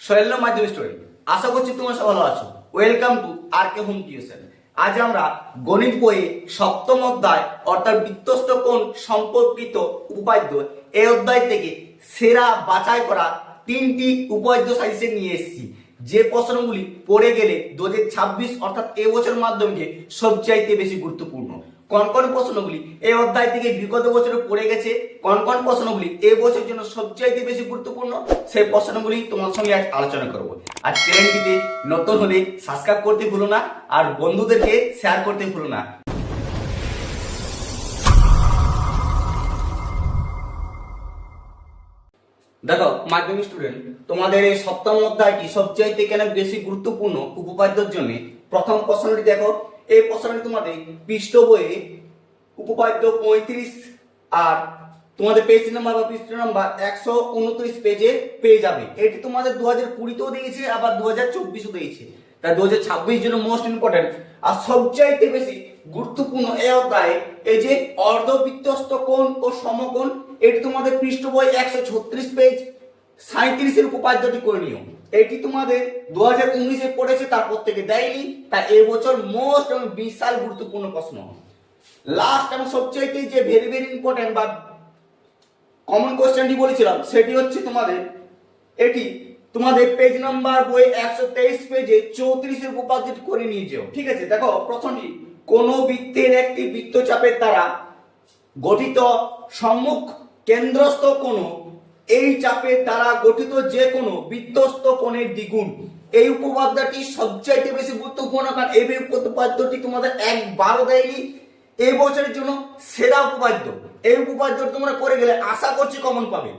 শৈল্য মাধ্যমিক স্টুডেন্ট, আশা করছি তোমরা সবাই ভালো আছো। Welcome to R K home tuition. আজ আমরা গণিত বইয়ে সপ্তম অধ্যায় অর্থাৎ বৃত্তস্থ কোণ সম্পর্কিত উপাদ্য এই অধ্যায় থেকে সেরা বাছাই করা তিনটি উপাদ্য সাজেশন নিয়ে এসেছি, যে প্রশ্নগুলি পড়ে গেলে 2026 অর্থাৎ এই বছর মাধ্যমিকে সবচাইতে বেশি গুরুত্বপূর্ণ। কোন কোন প্রশ্নগুলি এই অধ্যায় থেকে বিগত বছরে পড়ে গেছে, কোন কোন প্রশ্নগুলি এই বছরের জন্য সবচাইতে বেশি গুরুত্বপূর্ণ, সেই প্রশ্নগুলি তোমার সঙ্গে আজ আলোচনা করব। আর চ্যানেলটিতে নতুন হলে সাবস্ক্রাইব করতে ভুলো না, আর বন্ধুদেরকে শেয়ার করতে ভুলো না। দেখো মাধ্যমিক স্টুডেন্ট, তোমাদের এই সপ্তম অধ্যায়টি সবচাইতে কেন বেশি গুরুত্বপূর্ণ উপপাদ্যের জন্য। প্রথম প্রশ্নটি দেখো, এই প্রশ্নটি তোমাদের পৃষ্ঠ বইয়ে উপপাদ্য 35 আর তোমাদের পেজ নাম্বার বা পৃষ্ঠ নাম্বার 129 পেজে পেয়ে যাবে। এটি তোমাদের 2020তেও দিয়েছে, আবার 2024তেও দিয়েছে, তাই 2026 জন্য মোস্ট ইম্পর্টেন্ট আর সবচাইতে বেশি গুরুত্বপূর্ণ এই অধ্যায়ে এই যে অর্ধবৃত্তস্থ কোণ ও সমকোণ, এটি তোমাদের পৃষ্ঠ বই 136 পেজ 37 এর উপপাদ্যটি করে নিও। এটি তোমাদের 2019-এ পড়েছে, তারপর থেকে দেয়নি, তাই এবছর মোস্ট এবং বিশাল গুরুত্বপূর্ণ প্রশ্ন। লাস্ট এবং সবচাইতে যে ভেরি ভেরি ইম্পর্টেন্ট বা কমন কোশ্চেনটি বলেছিলাম, সেটি হচ্ছে তোমাদের এটি তোমাদের পেজ নাম্বার বই 123 পেজে 34 এর উপপাদ্যটি করে নিয়ে যাও। ঠিক আছে, দেখো প্রশ্নটি, কোন বৃত্তের একটি বৃত্তচাপের দ্বারা গঠিত সম্মুখ কেন্দ্রস্থ কোণ এই চাপের দ্বারা গঠিত যে কোনো বৃত্তস্থ কোণের দ্বিগুণ। এই উপপাদ্যটি সবচাইতে বেশি গুরুত্বপূর্ণ, কারণ এই উপপাদ্যটি তোমাদের একবারও দেয়নি, এই বছরের জন্য সেরা উপপাদ্য। এই উপপাদ্য তোমরা করে গেলে আশা করছি কমন পাবে।